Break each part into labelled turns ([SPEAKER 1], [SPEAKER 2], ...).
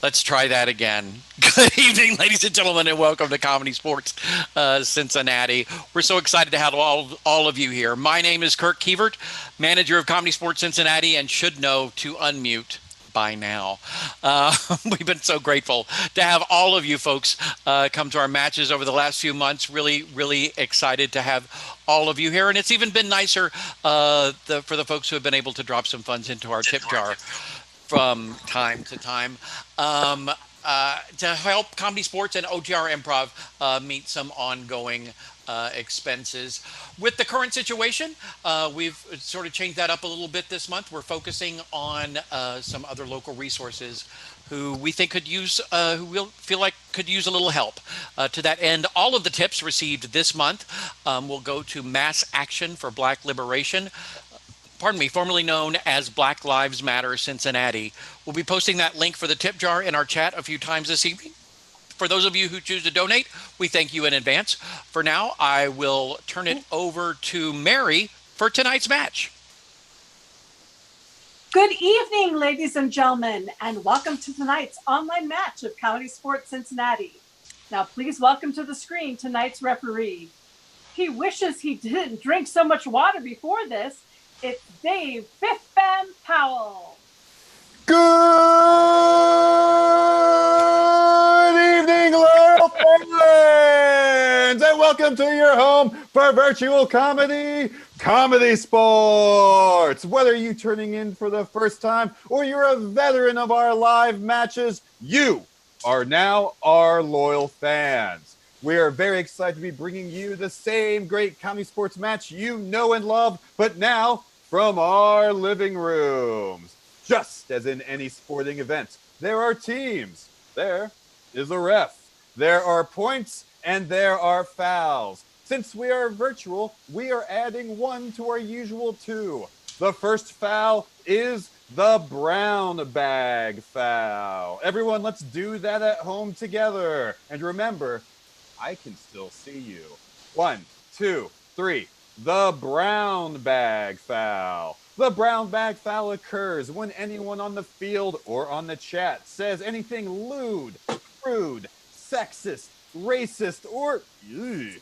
[SPEAKER 1] Let's try that again. Good evening, ladies and gentlemen, and welcome to Comedy Sports Cincinnati. We're so excited to have all of you here. My name is Kirk Kievert, manager of Comedy Sports Cincinnati, and should know to unmute by now. We've been so grateful to have all of you folks come to our matches over the last few months. Really, really excited to have all of you here. And it's even been nicer for the folks who have been able to drop some funds into our tip jar from time to time. to help Comedy Sports and OTR Improv meet some ongoing expenses. With the current situation, we've sort of changed that up a little bit this month. We're focusing on some other local resources who we think could use, who will feel like could use a little help. To that end, all of the tips received this month will go to Mass Action for Black Liberation, formerly known as Black Lives Matter Cincinnati. We'll be posting that link for the tip jar in our chat a few times this evening. For those of you who choose to donate, we thank you in advance. For now, I will turn it over to Mary for tonight's match.
[SPEAKER 2] Good evening, ladies and gentlemen, and welcome to tonight's online match of ComedySportz Cincinnati. Now, please welcome to the screen tonight's referee. He wishes he didn't drink so much water before this. It's Dave Fifth Bam Powell.
[SPEAKER 3] Good evening, loyal fans, and welcome to your home for virtual comedy, ComedySportz. Whether you turning in for the first time or you're a veteran of our live matches, you are now our loyal fans. We are very excited to be bringing you the same great ComedySportz match you know and love, but now from our living rooms. Just as in any sporting event, there are teams, there is a ref, there are points, and there are fouls. Since we are virtual, we are adding one to our usual two. The first foul is the brown bag foul. Everyone, let's do that at home together. And remember, I can still see you. 1, 2, 3. The brown bag foul. The brown bag foul occurs when anyone on the field or on the chat says anything lewd, rude, sexist, racist, or too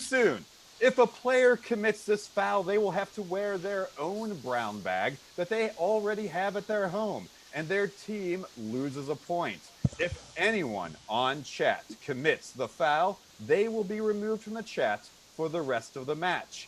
[SPEAKER 3] soon. If a player commits this foul, they will have to wear their own brown bag that they already have at their home, and their team loses a point. If anyone on chat commits the foul, they will be removed from the chat for the rest of the match.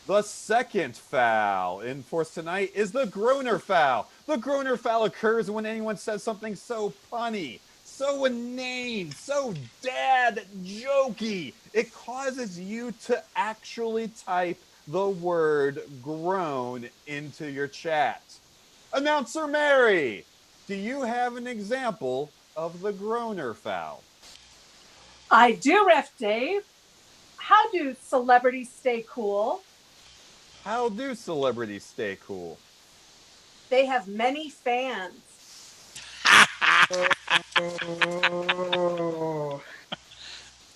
[SPEAKER 3] The second foul enforced tonight is the Groaner foul. The Groaner foul occurs when anyone says something so punny, so inane, so dad jokey. It causes you to actually type the word groan into your chat. Announcer Mary, do you have an example of the Groaner foul?
[SPEAKER 2] I do, Ref Dave. How do celebrities stay cool?
[SPEAKER 3] How do celebrities stay cool?
[SPEAKER 2] They have many fans.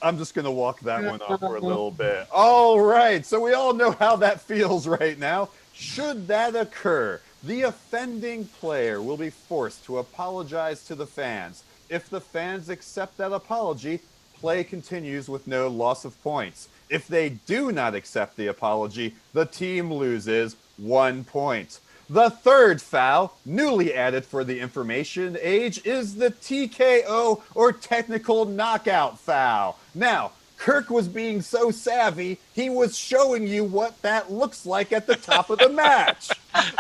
[SPEAKER 3] I'm just going to walk that one off for a little bit. All right, so we all know how that feels right now. Should that occur, the offending player will be forced to apologize to the fans. If the fans accept that apology, play continues with no loss of points. If they do not accept the apology, the team loses 1 point. The third foul, newly added for the information age, is the TKO or technical knockout foul. Now, Kirk was being so savvy, he was showing you what that looks like at the top of the match.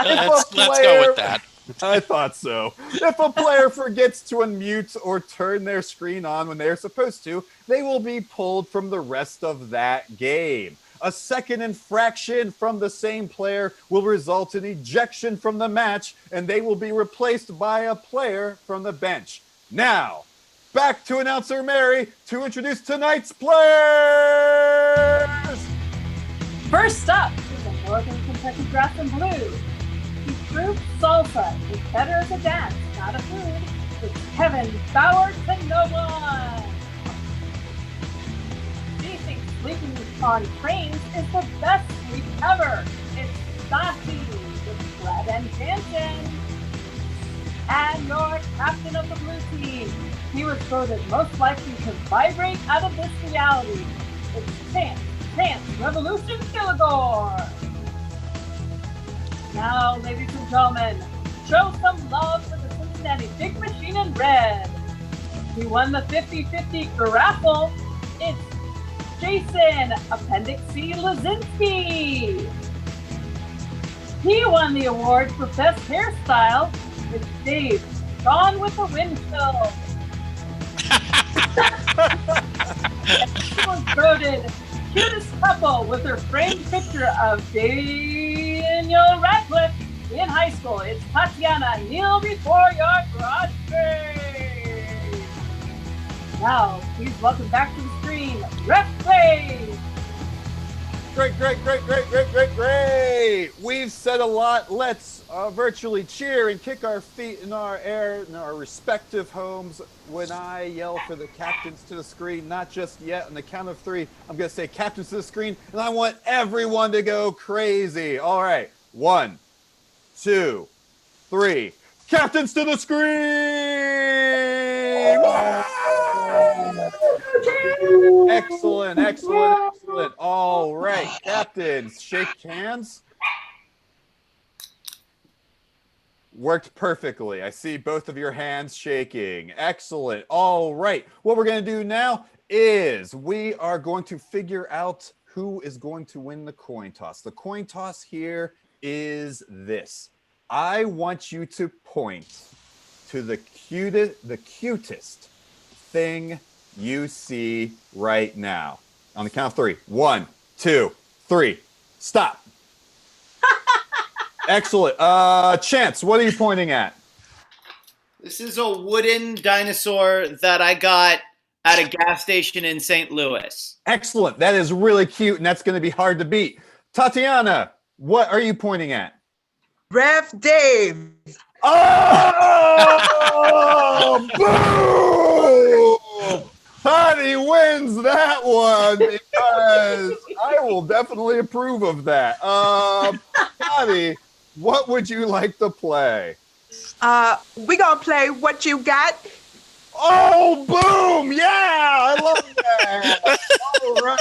[SPEAKER 1] Let's go with that.
[SPEAKER 3] I thought so. If a player forgets to unmute or turn their screen on when they're supposed to, they will be pulled from the rest of that game. A second infraction from the same player will result in ejection from the match, and they will be replaced by a player from the bench. Now, back to Announcer Mary to introduce tonight's players!
[SPEAKER 2] First up is the Northern Kentucky Brass and Blue. He proved salsa is better as a dance, not a food. It's Kevin Bauer to no one. He thinks sleeping on trains is the best sleep ever. It's Stassi with Brad and Jansen. And your captain of the blue team. He was voted most likely to vibrate out of this reality. It's Chance Revolution Kilgore. Now, ladies and gentlemen, show some love for the Cincinnati Big Machine in red. He won the 50-50 raffle. It's Jason Appendix C Lazinski. He won the award for best hairstyle. It's Dave Gone with the Wind Chill. She was voted cutest couple with her framed picture of Daniel Radcliffe in high school. It's Tatiana. Kneel before your garage grave. Now, please welcome back to the screen, Ref Play.
[SPEAKER 3] Great. We've said a lot. Let's virtually cheer and kick our feet in our air in our respective homes when I yell for the captains to the screen. Not just yet. On the count of 3, I'm going to say captains to the screen, and I want everyone to go crazy. All right. 1, 2, 3. Captains to the screen! Excellent. All right, captains, shake hands. Worked perfectly. I see both of your hands shaking. Excellent. All right, what we're going to do now is we are going to figure out who is going to win the coin toss. The coin toss here is this. I want you to point to the cutest thing you see right now. On the count of 3. 1, 2, 3. Stop. Excellent. Chance, what are you pointing at?
[SPEAKER 4] This is a wooden dinosaur that I got at a gas station in St. Louis.
[SPEAKER 3] Excellent. That is really cute, and that's going to be hard to beat. Tatiana, what are you pointing at?
[SPEAKER 5] Ref Dave.
[SPEAKER 3] Oh, boom! Honey wins that one because I will definitely approve of that. Honey, what would you like to play?
[SPEAKER 5] We gonna play What You Got.
[SPEAKER 3] Oh, boom! Yeah, I love that. All right,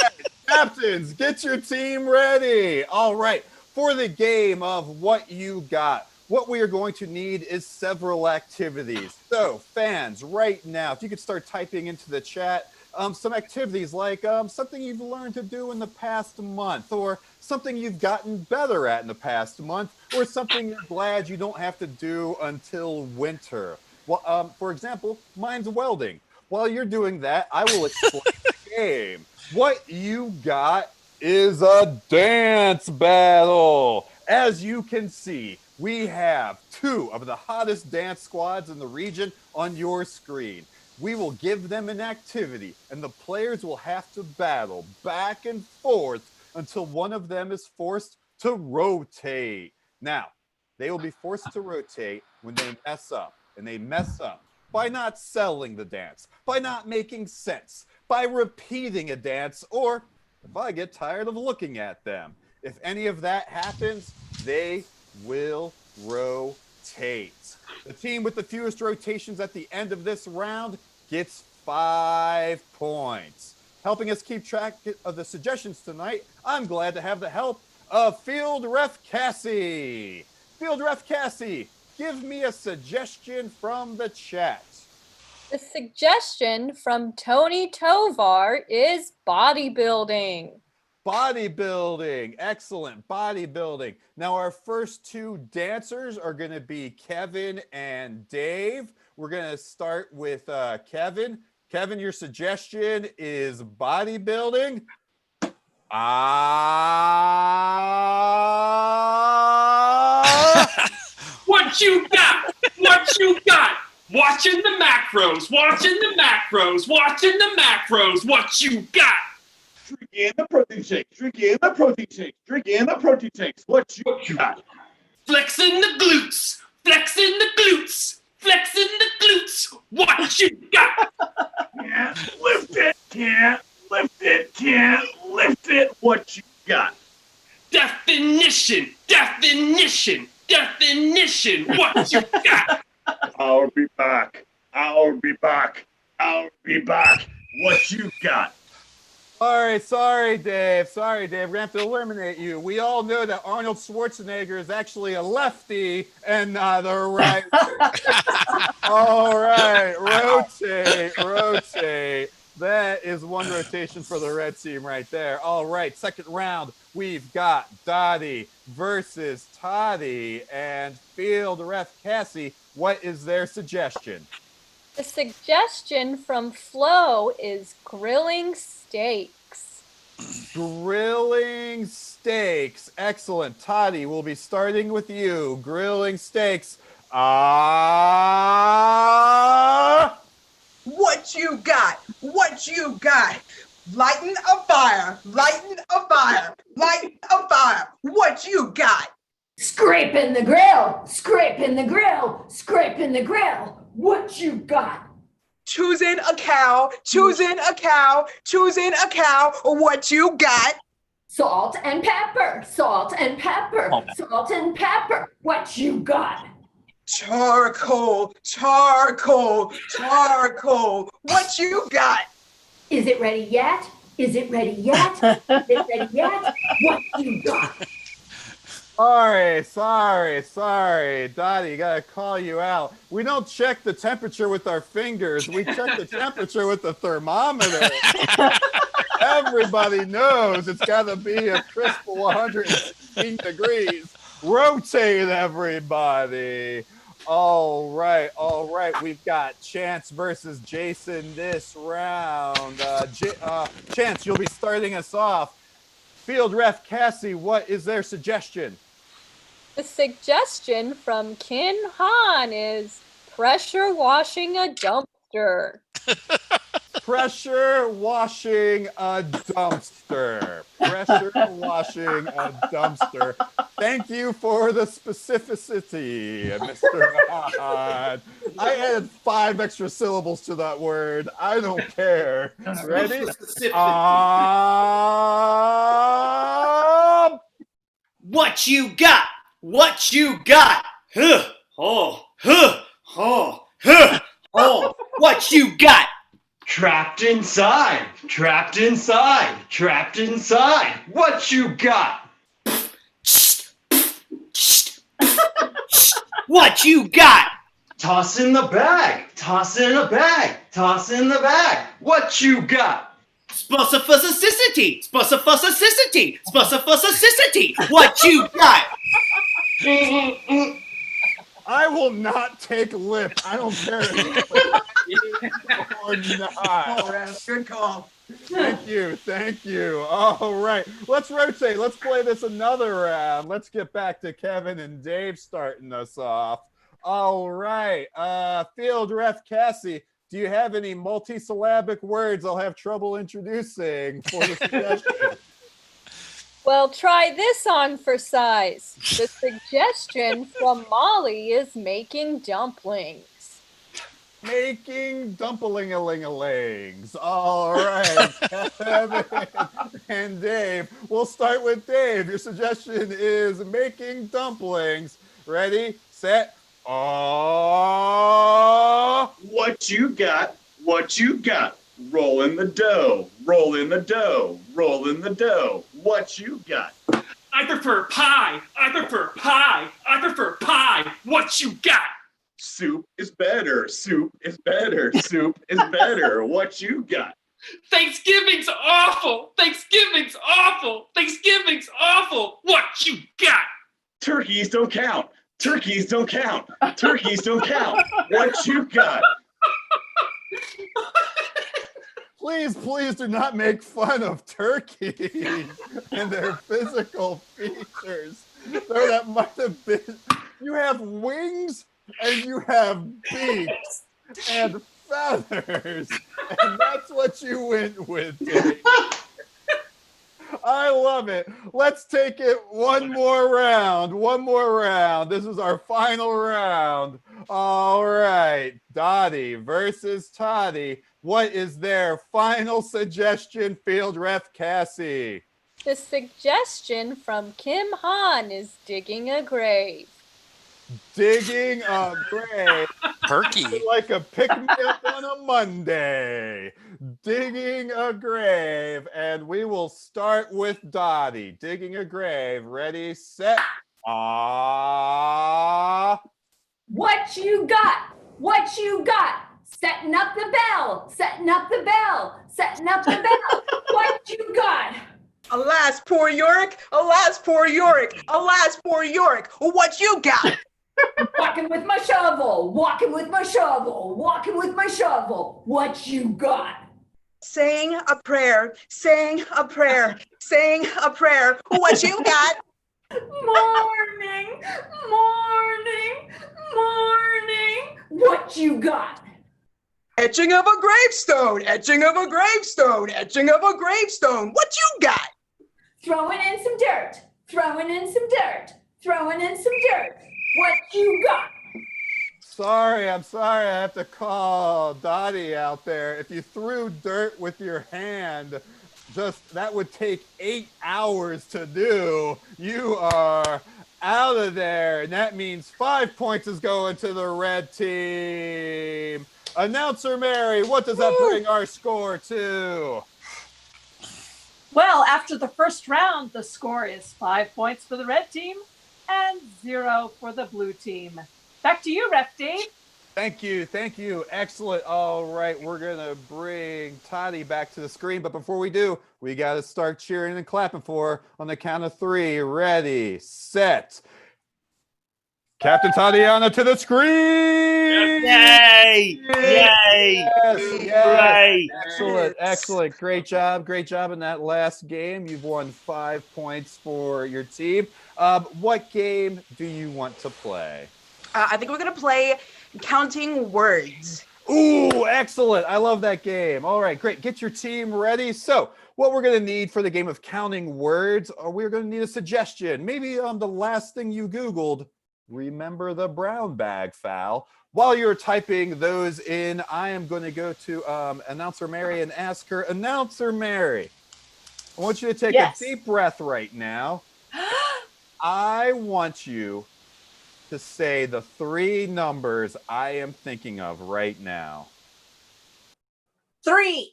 [SPEAKER 3] captains, get your team ready. All right, for the game of What You Got, what we are going to need is several activities. So, fans, right now, if you could start typing into the chat some activities like something you've learned to do in the past month, or something you've gotten better at in the past month, or something you're glad you don't have to do until winter. Well, for example, mine's welding. While you're doing that, I will explain the game. What You Got is a dance battle. As you can see, we have 2 of the hottest dance squads in the region on your screen. We will give them an activity, and the players will have to battle back and forth until one of them is forced to rotate. Now, they will be forced to rotate when they mess up, and they mess up by not selling the dance, by not making sense, by repeating a dance, or if I get tired of looking at them. If any of that happens, they will rotate. The team with the fewest rotations at the end of this round gets 5 points. Helping us keep track of the suggestions tonight, I'm glad to have the help of Field Ref Cassie. Field Ref Cassie, give me a suggestion from the chat.
[SPEAKER 6] The suggestion from Tony Tovar is bodybuilding.
[SPEAKER 3] Bodybuilding. Excellent. Bodybuilding. Now, our first 2 dancers are going to be Kevin and Dave. We're going to start with Kevin. Kevin, your suggestion is bodybuilding.
[SPEAKER 7] What you got? What you got? Watching the macros. Watching the macros. Watching the macros. What you got?
[SPEAKER 8] Drinking the protein shakes, drinking the protein shakes, drinking the protein shakes. What you got?
[SPEAKER 7] Flexing the glutes, flexing the glutes, flexing the glutes. What you got?
[SPEAKER 8] Can't lift it, can't lift it, can't lift it. What you got?
[SPEAKER 7] Definition, definition, definition. What you got?
[SPEAKER 8] I'll be back. I'll be back. I'll be back. What you got?
[SPEAKER 3] Sorry, Dave. We're going to have to eliminate you. We all know that Arnold Schwarzenegger is actually a lefty and not a right. All right, rotate. That is 1 rotation for the red team right there. All right, second round, we've got Dottie versus Toddy, and Field Ref Cassie. What is their suggestion?
[SPEAKER 6] The suggestion from Flo is grilling steaks.
[SPEAKER 3] Grilling steaks. Excellent. Toddy, we'll be starting with you. Grilling steaks.
[SPEAKER 5] What you got? What you got? Lighting a fire. Lighting a fire. Lighting a fire. What you got?
[SPEAKER 9] Scraping the grill. Scraping the grill. Scraping the grill. What you got?
[SPEAKER 5] Choosing a cow. Choosing a cow. Choosing a cow. What you got?
[SPEAKER 9] Salt and pepper. Salt and pepper. Salt and pepper. What you got?
[SPEAKER 5] Charcoal. Charcoal. Charcoal. What you got?
[SPEAKER 9] Is it ready yet? Is it ready yet? Is it ready yet? What you got?
[SPEAKER 3] Sorry. Dottie, gotta call you out. We don't check the temperature with our fingers. We check the temperature with the thermometer. Everybody knows it's gotta be a crisp 116 degrees. Rotate, everybody. All right. We've got Chance versus Jason this round. Chance, you'll be starting us off. Field ref Cassie, what is their suggestion?
[SPEAKER 6] The suggestion from Kin Han is pressure washing a dumpster.
[SPEAKER 3] Pressure washing a dumpster. Pressure washing a dumpster. Thank you for the specificity, Mr. Han. I added 5 extra syllables to that word. I don't care. Ready?
[SPEAKER 4] What you got? What you got? What you got?
[SPEAKER 8] Trapped inside. Trapped inside. Trapped inside. What you got?
[SPEAKER 4] What you got?
[SPEAKER 8] Toss in the bag. Toss in a bag. Toss in the bag. What you got?
[SPEAKER 4] Specificity. Specificity. Specificity. What you got?
[SPEAKER 3] I will not take lip. I don't care or not.
[SPEAKER 5] Good call.
[SPEAKER 3] Thank you. All right, let's rotate. Let's play this another round. Let's get back to Kevin and Dave starting us off. All right, field ref Cassie, do you have any multisyllabic words I'll have trouble introducing for the suggestion?
[SPEAKER 6] Well, try this on for size. The suggestion from Molly is making dumplings.
[SPEAKER 3] Making dumpling-a-ling-a-lings. All right, Kevin and Dave. We'll start with Dave. Your suggestion is making dumplings. Ready, set,
[SPEAKER 8] What you got? What you got? Roll in the dough. Roll in the dough. Roll in the dough. What you got?
[SPEAKER 7] I prefer pie. I prefer pie. I prefer pie. What you got?
[SPEAKER 8] Soup is better. Soup is better. Soup is better. What you got?
[SPEAKER 7] Thanksgiving's awful. Thanksgiving's awful. Thanksgiving's awful. What you got?
[SPEAKER 8] Turkeys don't count. Turkeys don't count. Turkeys don't count. What you got?
[SPEAKER 3] Please do not make fun of turkeys and their physical features. Though that might have been, you have wings and you have beaks and feathers, and that's what you went with, Dave. I love it. Let's take it one more round. This is our final round. All right, Dottie versus Toddy. What is their final suggestion, field ref Cassie?
[SPEAKER 6] The suggestion from Kim Han is digging a grave.
[SPEAKER 3] Digging a grave.
[SPEAKER 1] Turkey.
[SPEAKER 3] Like a pick-me-up on a Monday. Digging a grave. And we will start with Dottie. Digging a grave. Ready, set,
[SPEAKER 9] What you got? What you got? Setting up the bell. Setting up the bell. Setting up the bell. What you got?
[SPEAKER 5] Alas, poor Yorick. Alas, poor Yorick. Alas, poor Yorick. What you got?
[SPEAKER 9] Walking with my shovel, walking with my shovel, walking with my shovel. What you got?
[SPEAKER 5] Saying a prayer, saying a prayer, saying a prayer. What you got?
[SPEAKER 9] Morning, morning, morning. What you got?
[SPEAKER 5] Etching of a gravestone, etching of a gravestone, etching of a gravestone. What you got?
[SPEAKER 9] Throwing in some dirt, throwing in some dirt, throwing in some dirt. What you got?
[SPEAKER 3] I'm sorry. I have to call Dottie out there. If you threw dirt with your hand, that would take 8 hours to do. You are out of there. And that means 5 points is going to the red team. Announcer Mary, what does that bring our score to?
[SPEAKER 2] Well, after the first round, the score is 5 points for the red team and 0 for the blue team. Back to you, Ref Dave.
[SPEAKER 3] Thank you. Excellent. All right, we're going to bring Toddy back to the screen. But before we do, we got to start cheering and clapping for her on the count of 3. Ready, set. Captain Tatiana to the screen!
[SPEAKER 10] Yay! Yay!
[SPEAKER 3] Yes. Excellent. Great job in that last game. You've won 5 points for your team. What game do you want to play?
[SPEAKER 5] I think we're going to play counting words.
[SPEAKER 3] Ooh, excellent. I love that game. All right, great. Get your team ready. So what we're going to need for the game of counting words, we're going to need a suggestion. Maybe the last thing you Googled, remember the brown bag foul. While you're typing those in, I am going to go to Announcer Mary and ask her, Announcer Mary, I want you to take a deep breath right now. I want you to say the 3 numbers I am thinking of right now.
[SPEAKER 2] 3.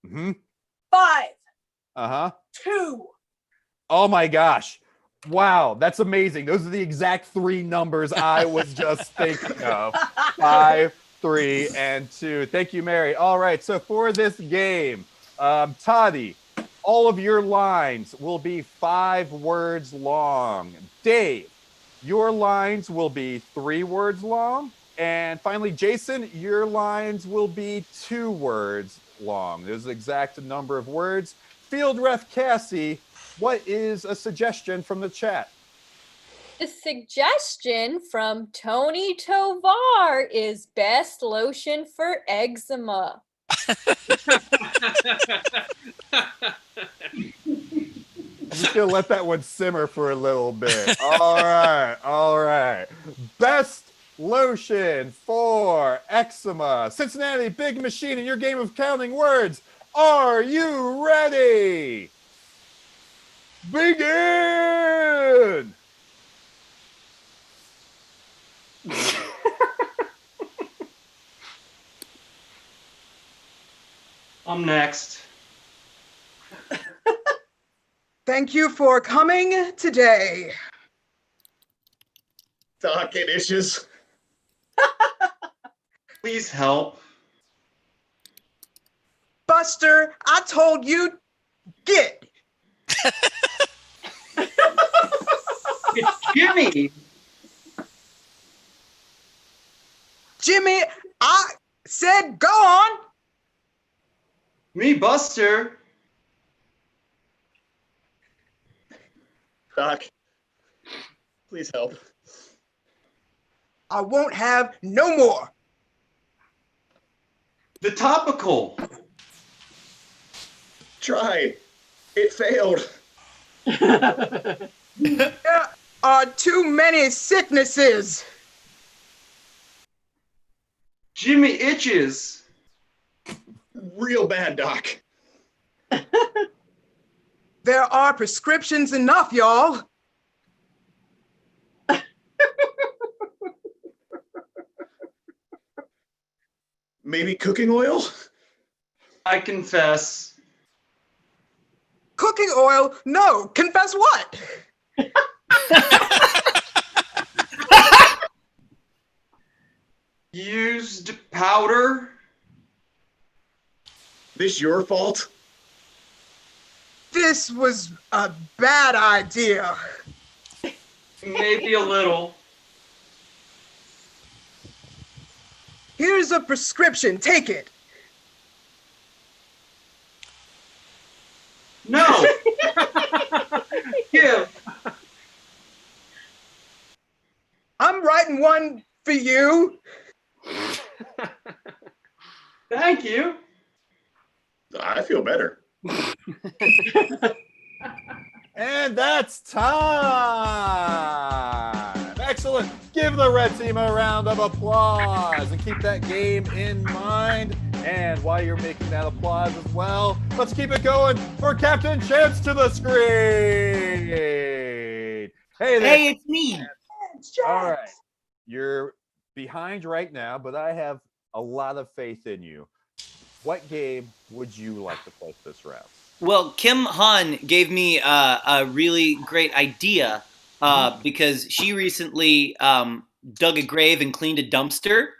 [SPEAKER 3] Mm-hmm.
[SPEAKER 2] 5. 2.
[SPEAKER 3] Oh my gosh. Wow, that's amazing. Those are the exact 3 numbers I was just thinking of. 5, 3, and 2. Thank you, Mary. All right, so for this game, Toddy, all of your lines will be 5 words long. Dave, your lines will be 3 words long. And finally, Jason, your lines will be 2 words long. There's the exact number of words. Field Ref Cassie, what is a suggestion from the chat?
[SPEAKER 6] The suggestion from Tony Tovar is best lotion for eczema.
[SPEAKER 3] I'm just going to let that one simmer for a little bit. All right. Best lotion for eczema. Cincinnati Big Machine in your game of counting words. Are you ready? Begin!
[SPEAKER 10] I'm next.
[SPEAKER 5] Thank you for coming today.
[SPEAKER 8] Doc, it issues.
[SPEAKER 10] Please help.
[SPEAKER 5] Buster, I told you, get.
[SPEAKER 10] It's Jimmy.
[SPEAKER 5] Jimmy, I said go on.
[SPEAKER 10] Me, Buster.
[SPEAKER 8] Doc, please help.
[SPEAKER 5] I won't have no more.
[SPEAKER 10] The topical.
[SPEAKER 8] Try. It failed.
[SPEAKER 5] There are too many sicknesses.
[SPEAKER 10] Jimmy itches.
[SPEAKER 8] Real bad, Doc.
[SPEAKER 5] There are prescriptions enough, y'all.
[SPEAKER 8] Maybe cooking oil?
[SPEAKER 10] I confess.
[SPEAKER 5] Cooking oil? No. Confess what?
[SPEAKER 10] Used powder.
[SPEAKER 8] This your fault?
[SPEAKER 5] This was a bad idea.
[SPEAKER 10] Maybe a little.
[SPEAKER 5] Here's a prescription. Take it.
[SPEAKER 10] No. Give.
[SPEAKER 5] I'm writing one for you.
[SPEAKER 10] Thank you.
[SPEAKER 8] I feel better.
[SPEAKER 3] And that's time. Excellent. Give the red team a round of applause and keep that game in mind. And while you're making that applause as well, let's keep it going for Captain Chance to the screen. Hey there.
[SPEAKER 4] Hey, it's me.
[SPEAKER 3] All right. You're behind right now, but I have a lot of faith in you. What game would you like to play this round?
[SPEAKER 4] Well, Kim Han gave me a really great idea because she recently dug a grave and cleaned a dumpster.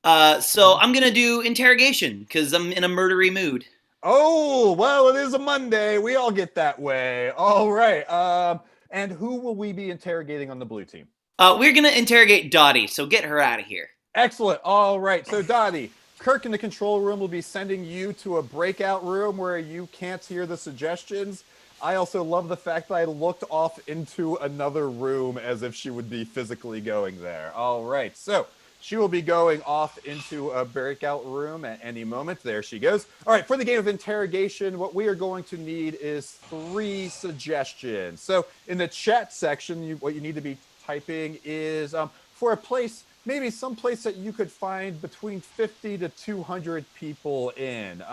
[SPEAKER 4] So I'm going to do interrogation because I'm in a murdery mood.
[SPEAKER 3] Oh, well, it is a Monday. We all get that way. All right. And who will we be interrogating on the blue team?
[SPEAKER 4] We're going to interrogate Dottie, so get her out of here.
[SPEAKER 3] Excellent. All right. So, Dottie, Kirk in the control room will be sending you to a breakout room where you can't hear the suggestions. I also love the fact that I looked off into another room as if she would be physically going there. All right. So she will be going off into a breakout room at any moment. There she goes. All right. For the game of interrogation, what we are going to need is 3 suggestions. So in the chat section, what you need to be typing is for a place, maybe some place that you could find between 50 to 200 people in.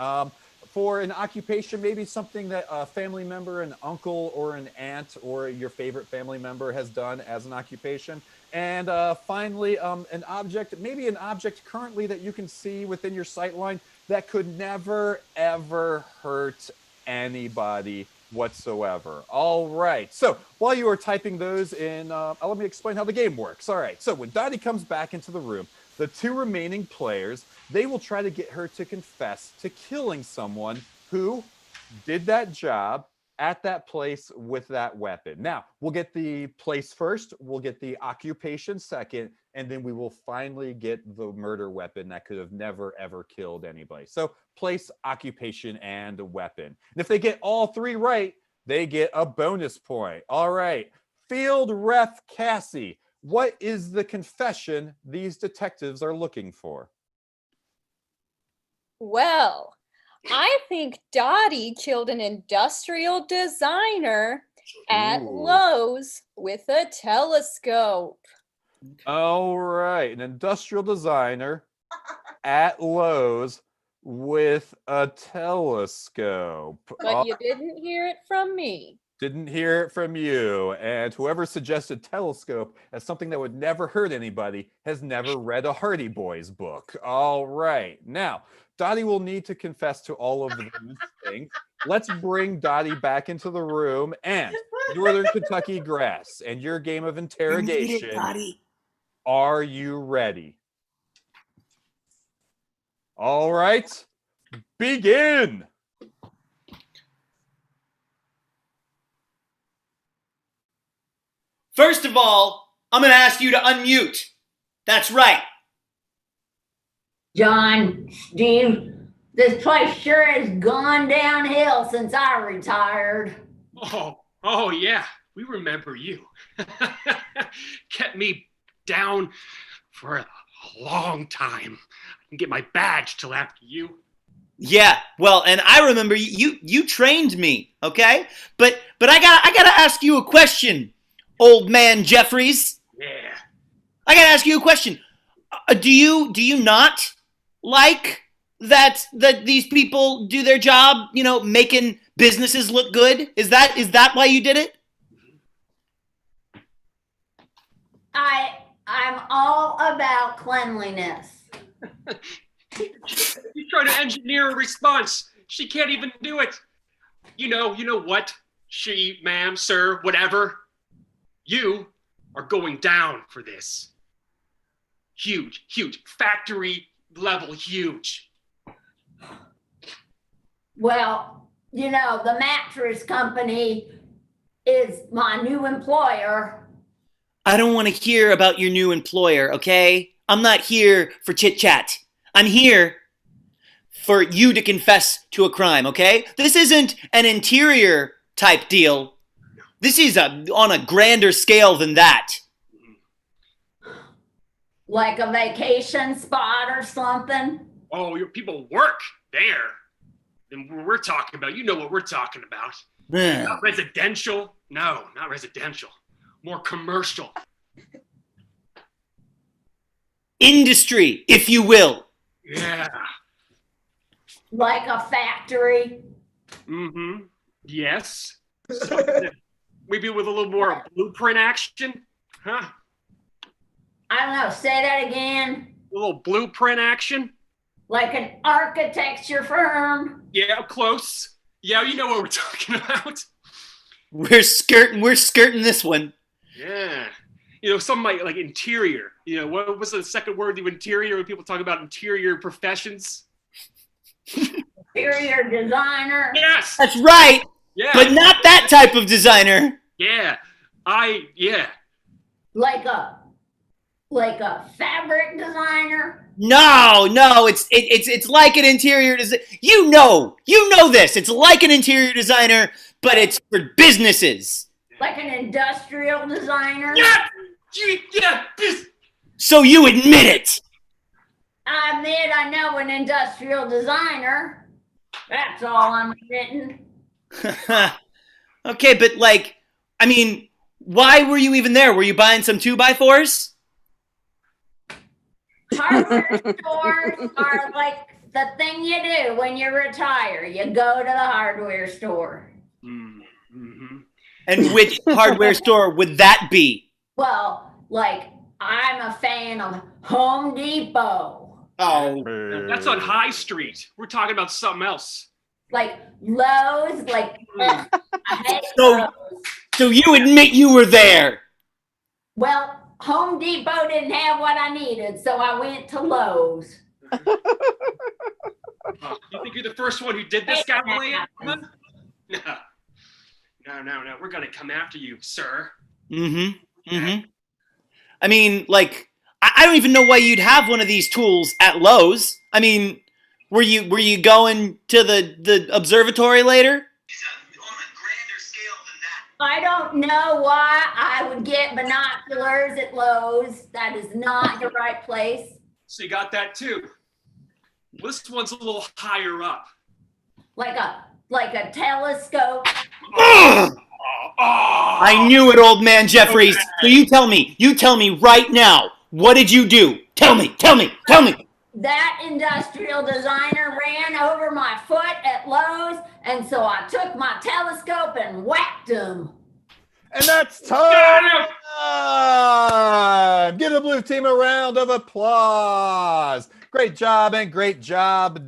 [SPEAKER 3] For an occupation, maybe something that a family member, an uncle or an aunt or your favorite family member has done as an occupation. And finally, an object, maybe an object currently that you can see within your sightline that could never, ever hurt anybody whatsoever. All right. So while you are typing those in, let me explain how the game works. All right. So when Dottie comes back into the room, the 2 remaining players, they will try to get her to confess to killing someone who did that job at that place with that weapon. Now, we'll get the place first, we'll get the occupation second, and then we will finally get the murder weapon that could have never, ever killed anybody. So place, occupation, and a weapon. And if they get all 3 right, they get a bonus point. All right. Field Ref Cassie, what is the confession these detectives are looking for?
[SPEAKER 6] Well, I think Dottie killed an industrial designer at
[SPEAKER 3] Ooh.
[SPEAKER 6] Lowe's with a telescope.
[SPEAKER 3] All right. An industrial designer at Lowe's with a telescope.
[SPEAKER 6] But you didn't hear it from me.
[SPEAKER 3] Didn't hear it from you. And whoever suggested telescope as something that would never hurt anybody has never read a Hardy Boys book. All right. Now, Dottie will need to confess to all of those things. Let's bring Dottie back into the room and Northern Kentucky Grass and your game of interrogation. Are you ready? All right. Begin.
[SPEAKER 4] First of all, I'm going to ask you to unmute. That's right.
[SPEAKER 9] John, Steve, this place sure has gone downhill since I retired.
[SPEAKER 7] Oh yeah, we remember you. Kept me down for a long time. I didn't get my badge till after you.
[SPEAKER 4] Yeah, well, and I remember you trained me, okay? But I gotta ask you a question, old man Jeffries.
[SPEAKER 7] Yeah.
[SPEAKER 4] I gotta ask you a question. Do you not like that these people do their job, you know, making businesses look good? Is that why you did it?
[SPEAKER 9] I'm all about cleanliness.
[SPEAKER 7] You try to engineer a response. She can't even do it. You know what? She, ma'am, sir, whatever. You are going down for this. Huge, factory level huge.
[SPEAKER 9] Well, you know, the mattress company is my new employer.
[SPEAKER 4] I don't want to hear about your new employer, okay? I'm not here for chit chat. I'm here for you to confess to a crime, okay? This isn't an interior type deal. This is on a grander scale than that.
[SPEAKER 9] Like a vacation spot or something?
[SPEAKER 7] Oh, your people work there. And we're talking about, you know what we're talking about. Not residential. No, not residential. More commercial.
[SPEAKER 4] Industry, if you will.
[SPEAKER 7] Yeah.
[SPEAKER 9] Like a factory?
[SPEAKER 7] Mm-hmm. Yes. So, maybe with a little more blueprint action? Huh?
[SPEAKER 9] I don't know, say that again.
[SPEAKER 7] A little blueprint action?
[SPEAKER 9] Like an architecture firm?
[SPEAKER 7] Yeah, close. Yeah, you know what we're talking about.
[SPEAKER 4] We're skirting this one.
[SPEAKER 7] Yeah. You know, some might like interior. You know, what was the second word of interior when people talk about interior professions?
[SPEAKER 9] Interior designer?
[SPEAKER 7] Yes!
[SPEAKER 4] That's right!
[SPEAKER 7] Yeah.
[SPEAKER 4] But not that type of designer.
[SPEAKER 7] Yeah. Yeah.
[SPEAKER 9] Like a fabric designer?
[SPEAKER 4] No, it's like an interior designer. You know this. It's like an interior designer, but it's for businesses.
[SPEAKER 9] Like an industrial designer?
[SPEAKER 7] Yeah.
[SPEAKER 4] So you admit it.
[SPEAKER 9] I admit I know an industrial designer. That's all I'm admitting.
[SPEAKER 4] Okay, but like, I mean, why were you even there? Were you buying some 2x4s?
[SPEAKER 9] Hardware stores are like the thing you do when you retire. You go to the hardware store.
[SPEAKER 7] Mm-hmm.
[SPEAKER 4] And which hardware store would that be?
[SPEAKER 9] Well, like, I'm a fan of Home Depot.
[SPEAKER 4] Oh.
[SPEAKER 7] That's on High Street. We're talking about something else.
[SPEAKER 9] Like Lowe's, like, I hate Lowe's.
[SPEAKER 4] So you admit you were there?
[SPEAKER 9] Well, Home Depot didn't have what I needed, so I went to Lowe's.
[SPEAKER 7] You think you're the first one who did this, Galileo? No. We're going to come after you, sir.
[SPEAKER 4] I mean, like, I don't even know why you'd have one of these tools at Lowe's. I mean, were you going to the observatory later?
[SPEAKER 9] I don't know why I would get binoculars at Lowe's. That is not the right place.
[SPEAKER 7] So you got that too. This one's a little higher up.
[SPEAKER 9] Like a telescope.
[SPEAKER 4] I knew it, old man Jeffries. Okay. So you tell me right now, what did you do? Tell me.
[SPEAKER 9] That industrial designer ran over my foot at Lowe's, and so I took my telescope and whacked him.
[SPEAKER 3] And that's time! Give the blue team a round of applause. Great job,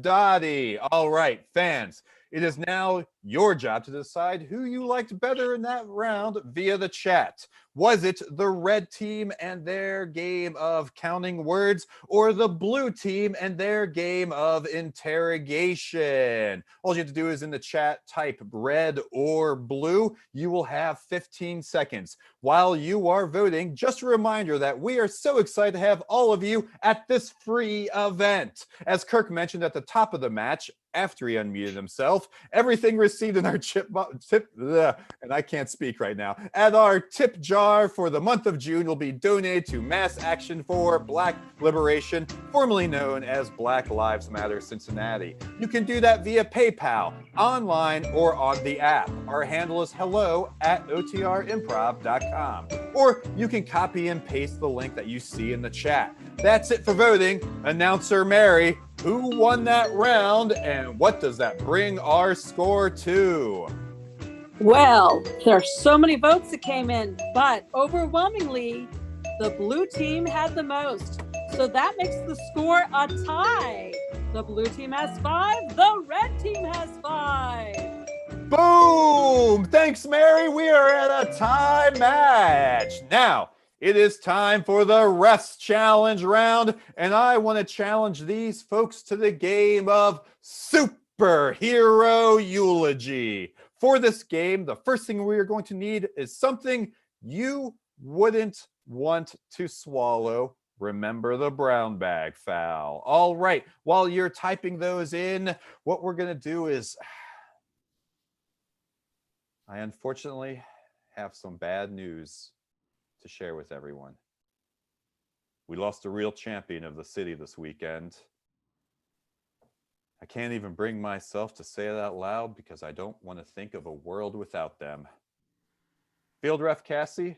[SPEAKER 3] Dottie. All right, fans. It is now your job to decide who you liked better in that round via the chat. Was it the red team and their game of counting words, or the blue team and their game of interrogation? All you have to do is in the chat type red or blue. You will have 15 seconds. While you are voting, just a reminder that we are so excited to have all of you at this free event. As Kirk mentioned at the top of the match, after he unmuted himself, everything received in our and I can't speak right now, at our tip jar for the month of June will be donated to Mass Action for Black Liberation, formerly known as Black Lives Matter Cincinnati. You can do that via PayPal, online, or on the app. Our handle is hello@otrimprov.com. Or you can copy and paste the link that you see in the chat. That's it for voting. Announcer Mary, who won that round, and what does that bring our score to?
[SPEAKER 2] Well, there are so many votes that came in, but overwhelmingly, the blue team had the most. So that makes the score a tie. The blue team has 5, the red team has 5.
[SPEAKER 3] Boom! Thanks, Mary. We are at a tie match. Now, it is time for the refs challenge round, and I want to challenge these folks to the game of superhero eulogy. For this game, the first thing we are going to need is something you wouldn't want to swallow Remember the brown bag foul. All right. While you're typing those in, what we're going to do is I unfortunately have some bad news to share with everyone. We lost a real champion of the city this weekend. I can't even bring myself to say it out loud because I don't want to think of a world without them. Field Ref Cassie,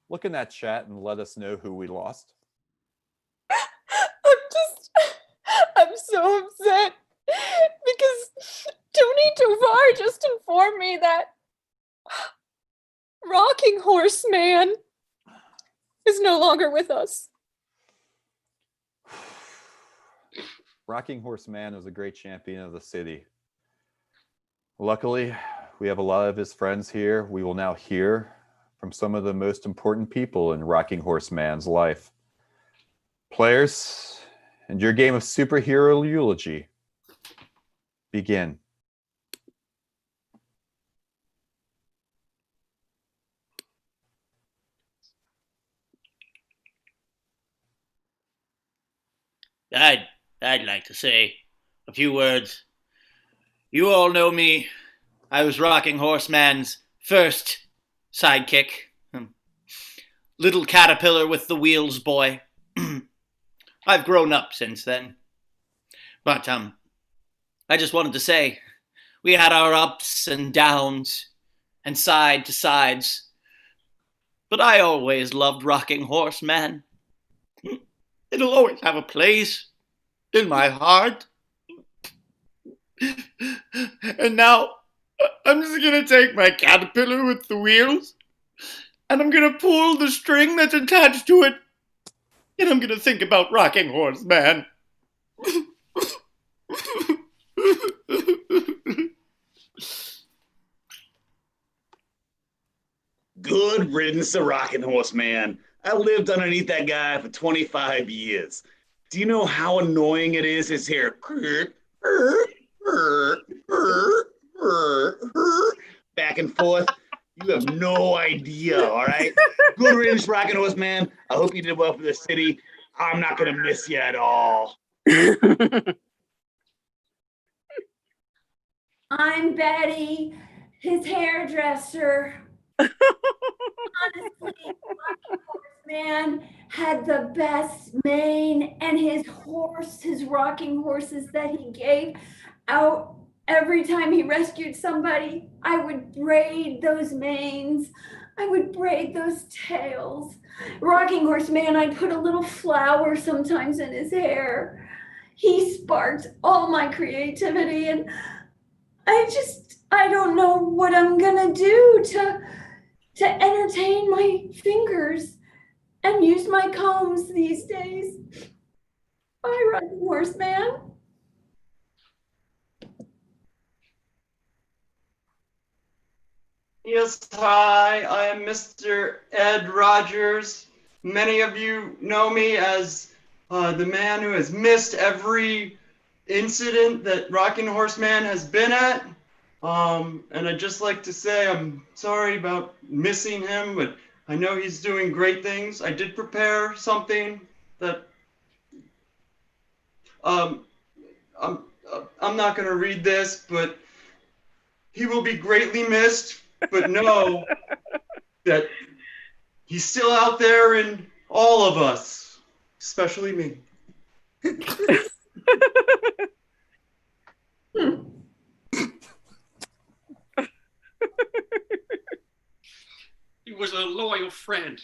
[SPEAKER 3] look in that chat and let us know who we lost.
[SPEAKER 6] I'm so upset because Tony Tovar just informed me that Rocking Horse Man is no longer with us.
[SPEAKER 3] Rocking Horse Man was a great champion of the city. Luckily, we have a lot of his friends here. We will now hear from some of the most important people in Rocking Horse Man's life. Players, and your game of superhero eulogy, begin.
[SPEAKER 4] I'd like to say a few words. You all know me. I was Rocking Horseman's first sidekick. Little caterpillar with the wheels boy. I've grown up since then. But I just wanted to say we had our ups and downs and side to sides. But I always loved Rocking Horseman. It'll always have a place in my heart. And now I'm just gonna take my caterpillar with the wheels and I'm gonna pull the string that's attached to it and I'm gonna think about Rocking Horse Man.
[SPEAKER 8] Good riddance to Rocking Horse Man. I lived underneath that guy for 25 years. Do you know how annoying it is? His hair back and forth. You have no idea, all right? Good riddance, Rocking Horse Man. I hope you did well for the city. I'm not going to miss you at all.
[SPEAKER 9] I'm Betty, his hairdresser. Honestly, Rocking Horse Man had the best mane, and his rocking horses that he gave out every time he rescued somebody, I would braid those manes. I would braid those tails. Rocking Horse Man, I'd put a little flower sometimes in his hair. He sparked all my creativity, and I don't know what I'm gonna do to entertain my fingers and use my combs these days. Bye, Rocking Horse Man.
[SPEAKER 10] Yes, hi, I am Mr. Ed Rogers. Many of you know me as the man who has missed every incident that Rocking Horse Man has been at. And I'd just like to say I'm sorry about missing him, but I know he's doing great things. I did prepare something that I'm not going to read this, but he will be greatly missed, but know that he's still out there in all of us, especially me.
[SPEAKER 7] He was a loyal friend.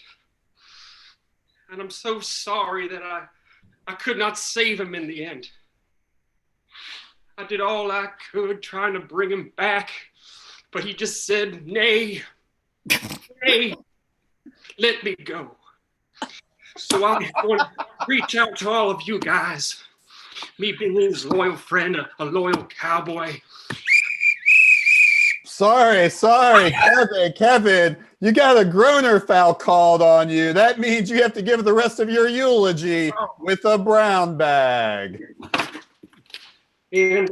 [SPEAKER 7] And I'm so sorry that I could not save him in the end. I did all I could trying to bring him back, but he just said, nay, nay, let me go. So I want to reach out to all of you guys. Me being his loyal friend, a loyal cowboy.
[SPEAKER 3] Sorry, Kevin, you got a groaner foul called on you. That means you have to give the rest of your eulogy with a brown bag.
[SPEAKER 7] And,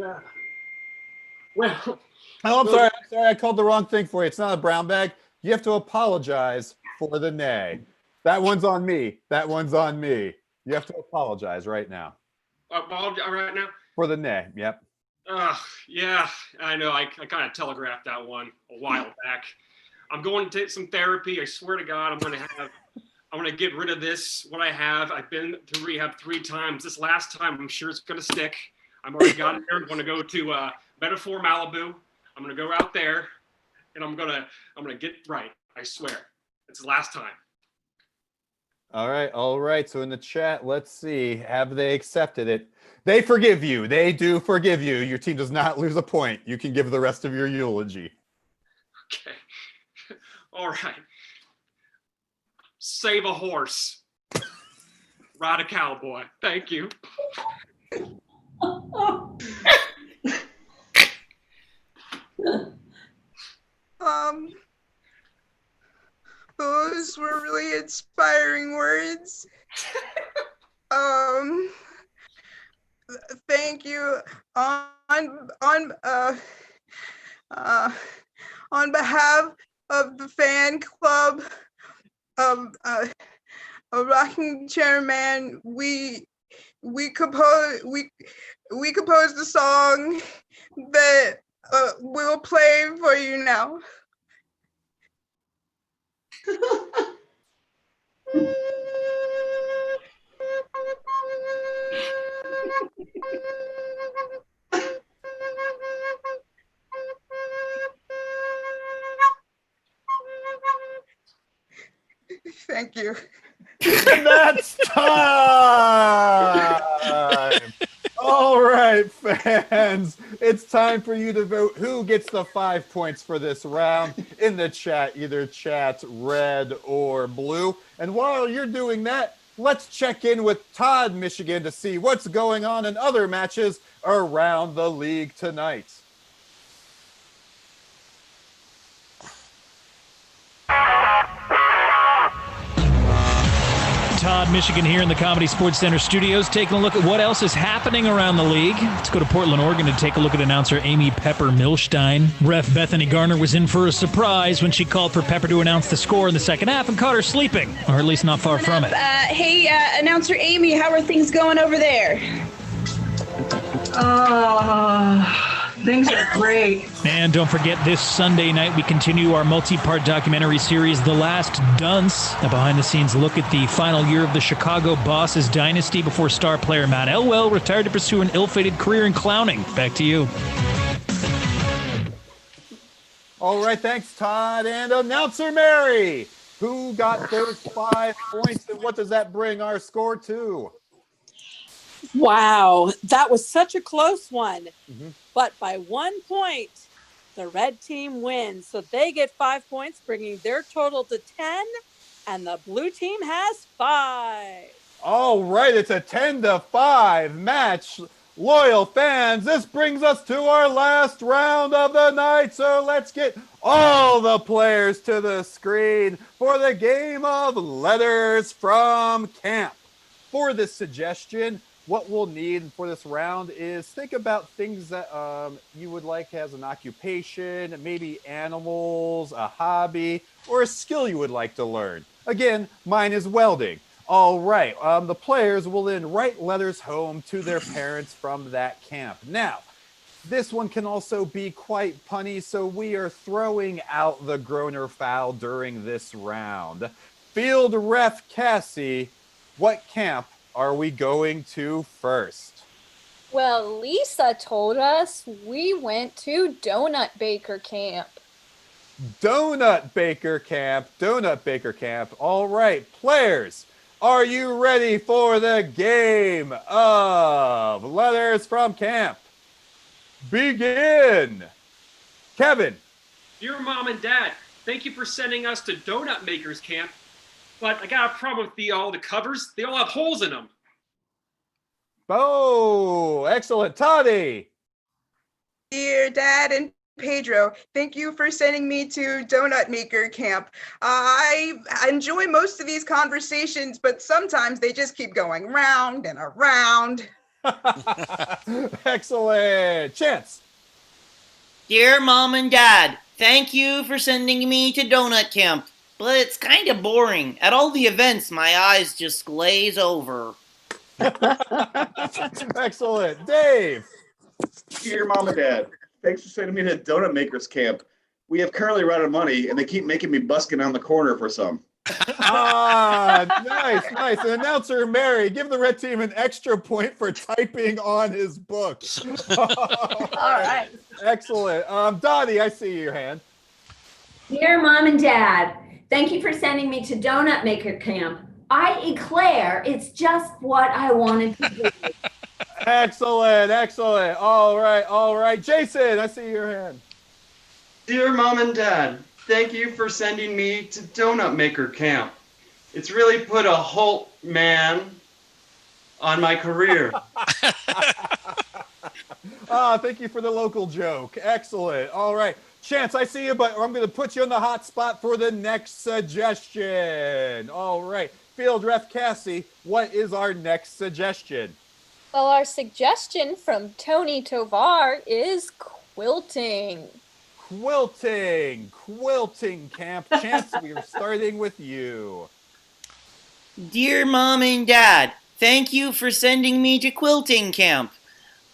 [SPEAKER 7] well.
[SPEAKER 3] Oh, I'm sorry, I called the wrong thing for you. It's not a brown bag. You have to apologize for the nay. That one's on me. That one's on me. You have to apologize right now.
[SPEAKER 7] Right now?
[SPEAKER 3] For the nay. Yep.
[SPEAKER 7] Yeah, I know. I kind of telegraphed that one a while back. I'm going to take some therapy. I swear to God, I'm going to get rid of this, what I have. I've been to rehab 3 times. This last time, I'm sure it's going to stick. I'm already got it there. I'm going to go to Metaphor Malibu. I'm going to go out there, and I'm going to get right. I swear. It's the last time.
[SPEAKER 3] All right. So in the chat, let's see. Have they accepted it? They forgive you. They do forgive you. Your team does not lose a point. You can give the rest of your eulogy.
[SPEAKER 7] Okay. All right. Save a horse. Ride a cowboy. Thank you.
[SPEAKER 5] Those were really inspiring words. Thank you. On behalf of the fan club of Rocking Chairman, we composed a song that we'll play for you now. Thank you.
[SPEAKER 3] That's time. All right, fans. It's time for you to vote who gets the 5 points for this round in the chat, either chat red or blue. And while you're doing that, let's check in with Todd, Michigan, to see what's going on in other matches around the league tonight.
[SPEAKER 11] Todd, Michigan here in the Comedy Sports Center studios, taking a look at what else is happening around the league. Let's go to Portland, Oregon to take a look at announcer Amy Pepper Milstein. Ref Bethany Garner was in for a surprise when she called for Pepper to announce the score in the second half and caught her sleeping, or at least not far from it.
[SPEAKER 12] Hey, announcer Amy, how are things going over there?
[SPEAKER 13] Things are great.
[SPEAKER 11] And don't forget, this Sunday night we continue our multi-part documentary series, The Last Dunce, a behind-the-scenes look at the final year of the Chicago Bosses dynasty before star player Matt Elwell retired to pursue an ill-fated career in clowning. Back to you.
[SPEAKER 3] All right, thanks, Todd. And announcer Mary, who got those 5 points, and what does that bring our score to?
[SPEAKER 2] Wow, that was such a close one.
[SPEAKER 3] Mm-hmm.
[SPEAKER 2] But by 1 point, the red team wins. So they get 5 points, bringing their total to 10, and the blue team has 5.
[SPEAKER 3] All right, it's a 10-5 match. Loyal fans, this brings us to our last round of the night. So let's get all the players to the screen for the game of letters from camp. For this suggestion, what we'll need for this round is think about things that you would like as an occupation, maybe animals, a hobby, or a skill you would like to learn. Again, mine is welding. All right, the players will then write letters home to their parents from that camp. Now, this one can also be quite punny, so we are throwing out the groaner foul during this round. Field ref Cassie, what camp are we going to first?
[SPEAKER 6] Well, Lisa told us we went to Donut Baker Camp.
[SPEAKER 3] Donut Baker Camp. All right, players, are you ready for the game of letters from camp? Begin. Kevin.
[SPEAKER 7] Dear Mom and Dad, thank you for sending us to Donut Makers Camp. But I got a problem with all the covers. They all have holes in them.
[SPEAKER 3] Oh, excellent. Toddy.
[SPEAKER 5] Dear Dad and Pedro, thank you for sending me to Donut Maker Camp. I enjoy most of these conversations, but sometimes they just keep going round and around.
[SPEAKER 3] Excellent. Chance.
[SPEAKER 4] Dear Mom and Dad, thank you for sending me to Donut Camp. but it's kind of boring. At all the events, my eyes just glaze over.
[SPEAKER 3] Excellent. Dave.
[SPEAKER 8] Dear Mom and Dad, thanks for sending me to Donut Makers Camp. We have currently run out of money, and they keep making me busking on the corner for some.
[SPEAKER 3] Nice. And announcer Mary, give the red team an extra point for typing on his book. All
[SPEAKER 2] right.
[SPEAKER 3] Excellent. Dottie, I see your hand.
[SPEAKER 9] Dear Mom and Dad, thank you for sending me to Donut Maker Camp. I eclair, it's just what I wanted to do.
[SPEAKER 3] Excellent. All right. Jason, I see your hand.
[SPEAKER 10] Dear Mom and Dad, thank you for sending me to Donut Maker Camp. It's really put a halt man on my career.
[SPEAKER 3] Thank you for the local joke. Excellent. All right. Chance, I see you, but I'm going to put you on the hot spot for the next suggestion. All right. Field Ref Cassie, what is our next suggestion?
[SPEAKER 6] Well, our suggestion from Tony Tovar is quilting.
[SPEAKER 3] Quilting camp. Chance, we are starting with you.
[SPEAKER 4] Dear Mom and Dad, thank you for sending me to quilting camp.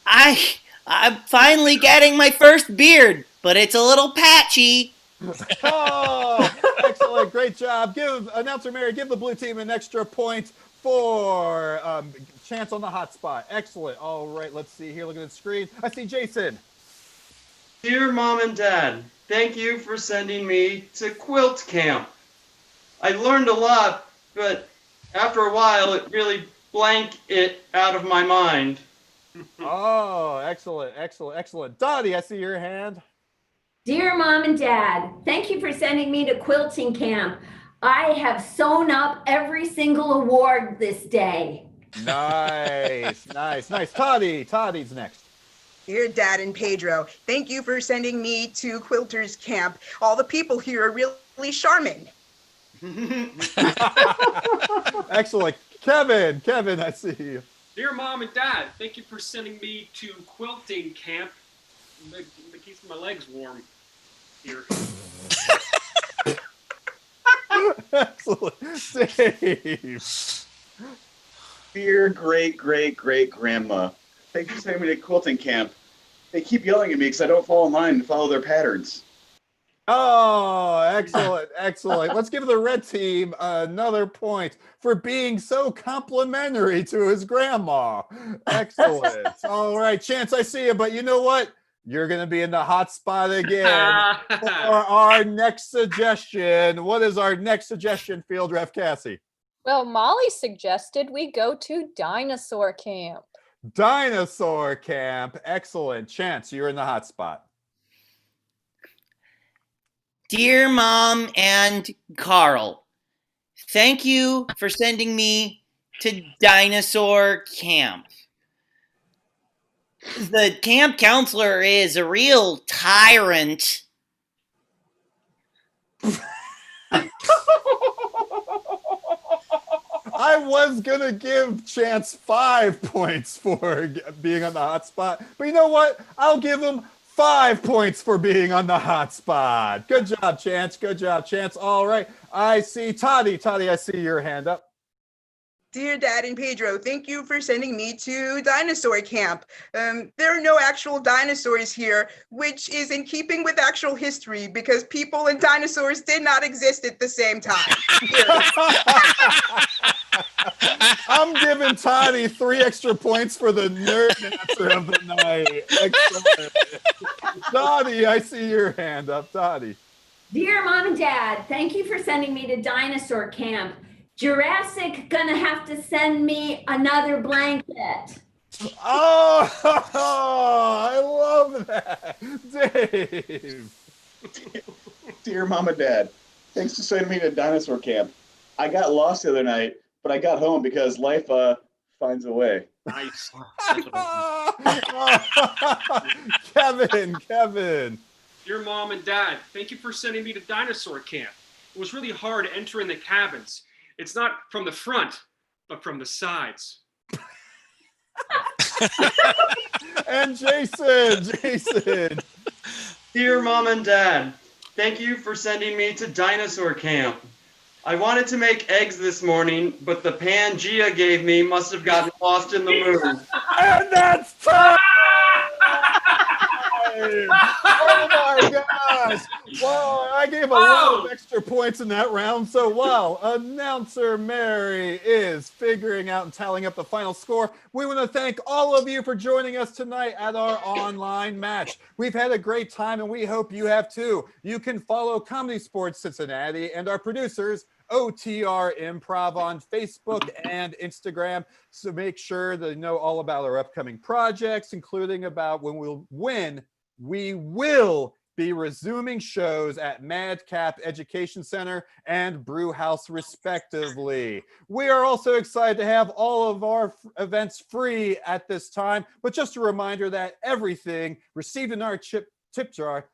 [SPEAKER 4] I'm finally getting my first beard, but it's a little patchy.
[SPEAKER 3] Oh, excellent. Great job. Announcer Mary, give the blue team an extra point for Chance on the hot spot. Excellent. All right, let's see here. Look at the screen. I see Jason.
[SPEAKER 10] Dear Mom and Dad, thank you for sending me to quilt camp. I learned a lot, but after a while, it really blanked it out of my mind.
[SPEAKER 3] Oh, excellent. Dottie, I see your hand.
[SPEAKER 9] Dear Mom and Dad, thank you for sending me to quilting camp. I have sewn up every single award this day.
[SPEAKER 3] Nice. Toddie's next.
[SPEAKER 5] Dear Dad and Pedro, thank you for sending me to Quilters Camp. All the people here are really charming.
[SPEAKER 3] Excellent. Kevin, I see you.
[SPEAKER 7] Dear Mom and Dad, thank you for sending me to quilting camp. It keeps my legs warm here.
[SPEAKER 3] Excellent. Dave.
[SPEAKER 8] Dear great grandma, thank you for sending me to quilting camp. They keep yelling at me because I don't fall in line and follow their patterns.
[SPEAKER 3] Oh, excellent. Let's give the red team another point for being so complimentary to his grandma. Excellent. All right, Chance, I see you, but you know what? You're going to be in the hot spot again for our next suggestion. What is our next suggestion, Field Ref Cassie?
[SPEAKER 6] Well, Molly suggested we go to dinosaur camp.
[SPEAKER 3] Dinosaur camp. Excellent. Chance, you're in the hot spot.
[SPEAKER 4] Dear Mom and Carl, thank you for sending me to dinosaur camp. The camp counselor is a real tyrant.
[SPEAKER 3] I was going to give Chance 5 points for being on the hot spot, but you know what? I'll give him 5 points for being on the hot spot. Good job, Chance. All right. I see Toddy, I see your hand up.
[SPEAKER 5] Dear Dad and Pedro, thank you for sending me to dinosaur camp. There are no actual dinosaurs here, which is in keeping with actual history because people and dinosaurs did not exist at the same time.
[SPEAKER 3] I'm giving Toddy 3 extra points for the nerd answer of the night. Excellent. Toddy, I see your hand up. Toddy.
[SPEAKER 9] Dear Mom and Dad, thank you for sending me to dinosaur camp. Jurassic gonna have to send me another blanket.
[SPEAKER 3] Oh, I love that. Dave.
[SPEAKER 8] Dear Mom and Dad, thanks for sending me to dinosaur camp. I got lost the other night, but I got home because life finds a way.
[SPEAKER 7] Nice.
[SPEAKER 3] Kevin.
[SPEAKER 7] Dear Mom and Dad, thank you for sending me to dinosaur camp. It was really hard entering the cabins. It's not from the front, but from the sides.
[SPEAKER 3] And Jason.
[SPEAKER 10] Dear Mom and Dad, thank you for sending me to dinosaur camp. I wanted to make eggs this morning, but the pan Gia gave me must have gotten lost in the moon.
[SPEAKER 3] And that's time! Oh my gosh! Wow, I gave a lot of extra points in that round. So while announcer Mary is figuring out and tallying up the final score, we want to thank all of you for joining us tonight at our online match. We've had a great time and we hope you have too. You can follow ComedySportz Cincinnati and our producers, OTR Improv, on Facebook and Instagram. So make sure that you know all about our upcoming projects, including about when we will be resuming shows at Madcap Education Center and Brew House, respectively. We are also excited to have all of our events free at this time, but just a reminder that everything received in our tip jar,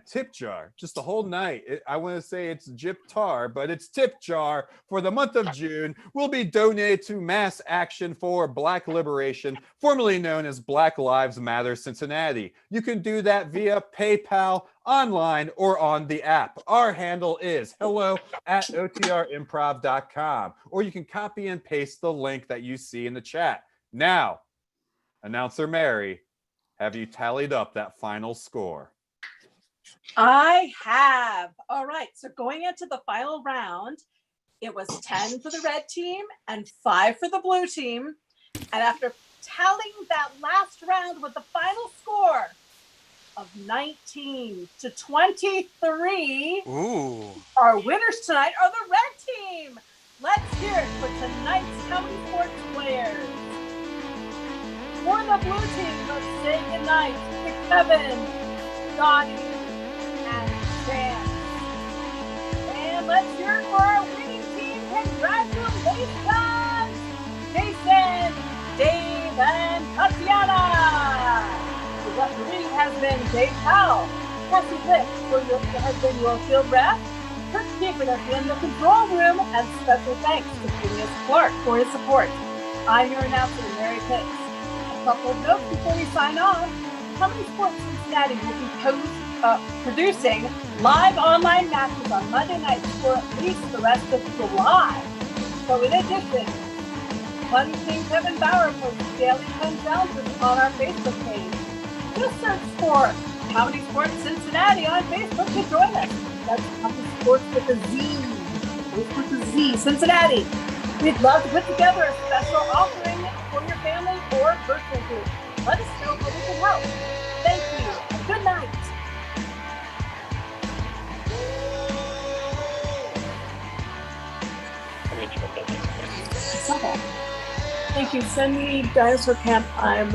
[SPEAKER 3] tip jar, just the whole night. I want to say it's Jip Tar, but it's tip jar for the month of June will be donated to Mass Action for Black Liberation, formerly known as Black Lives Matter Cincinnati. You can do that via PayPal, online, or on the app. Our handle is hello@otrimprov.com, or you can copy and paste the link that you see in the chat. Now, announcer Mary, have you tallied up that final score?
[SPEAKER 2] I have. All right. So going into the final round, it was 10 for the red team and 5 for the blue team. And after tallying that last round with the final score of 19-23, our winners tonight are the red team. Let's hear it for tonight's ComedySportz players. For the blue team, let's say goodnight to Kevin, Donnie, and Sam. And let's hear it for our winning team. Congratulations, Jason, Dave, and Tatiana. The referee has been Dave Powell. Cassie Lick has been your field ref. Kurt Keeper has been in the control room. And special thanks to Phineas Clark for his support. I'm your announcer, Mary Pitts. A couple of notes before we sign off. ComedySportz Cincinnati will be producing live online matches on Monday nights for at least the rest of July. So in addition, Funny King Kevin Bauer posts daily fun challenges on our Facebook page. Just search for ComedySportz Cincinnati on Facebook to join us. That's ComedySportz with a Z. With a Z, Cincinnati. We'd love to put together a special offering for your family or virtual group. Let us know how we can help. Thank you, and good night. Thank you. Send me Dinosaur Camp. I'm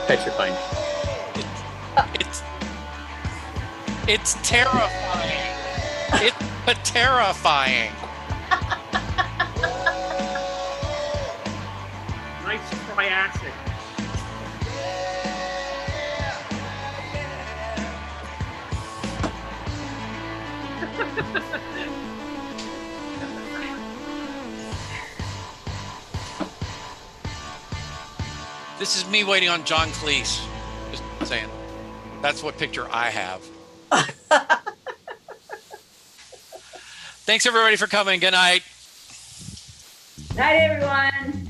[SPEAKER 14] petrifying.
[SPEAKER 1] It's terrifying. It's terrifying.
[SPEAKER 7] Nice triassic.
[SPEAKER 1] This is me waiting on John Cleese. Just saying. That's what picture I have. Thanks everybody for coming. Good night.
[SPEAKER 9] Night, everyone.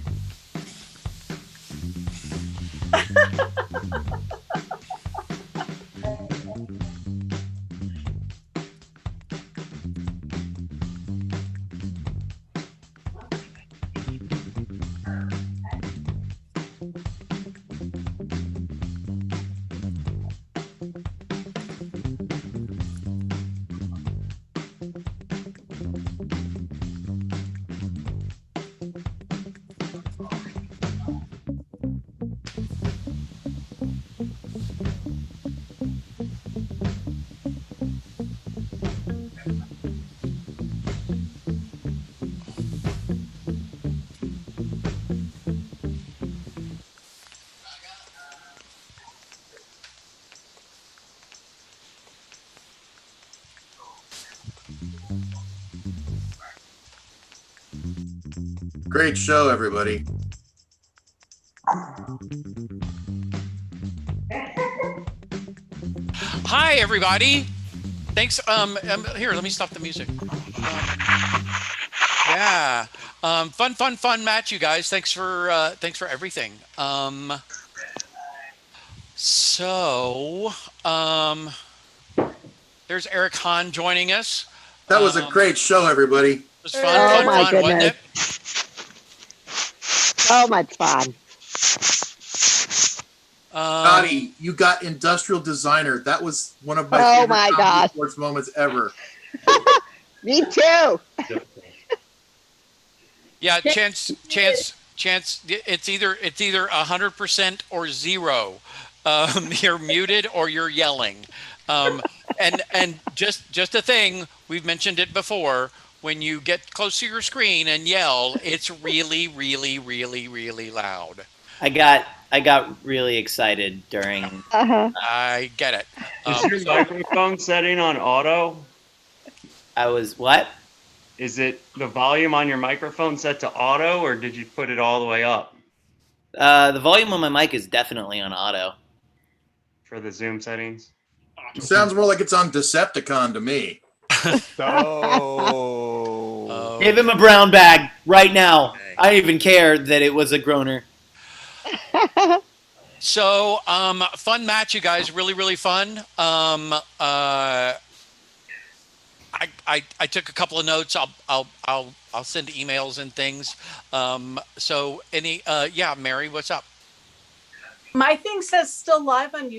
[SPEAKER 15] Great show, everybody.
[SPEAKER 1] Hi, everybody. Thanks. Here, let me stop the music. Yeah. Fun match, you guys. Thanks for everything. So, there's Eric Hahn joining us.
[SPEAKER 15] That was a great show, everybody.
[SPEAKER 1] It was fun, wasn't it?
[SPEAKER 14] So much fun.
[SPEAKER 15] Scotty, you got industrial designer. That was one of my favorite sports moments ever.
[SPEAKER 14] Me too.
[SPEAKER 1] Yeah, chance. It's either 100% or 0. You're muted or you're yelling. And just a thing, we've mentioned it before. When you get close to your screen and yell, it's really, really, really, really loud.
[SPEAKER 4] I got really excited during.
[SPEAKER 1] I get it.
[SPEAKER 10] Is your microphone setting on auto?
[SPEAKER 4] I was what?
[SPEAKER 10] Is it the volume on your microphone set to auto, or did you put it all the way up?
[SPEAKER 4] The volume on my mic is definitely on auto.
[SPEAKER 10] For the Zoom settings?
[SPEAKER 15] It sounds more like it's on Decepticon to me.
[SPEAKER 4] Give him a brown bag right now. I don't even care that it was a groaner.
[SPEAKER 1] So, fun match, you guys. Really, really fun. I took a couple of notes. I'll send emails and things. So Mary, what's up?
[SPEAKER 2] My thing says still live on YouTube.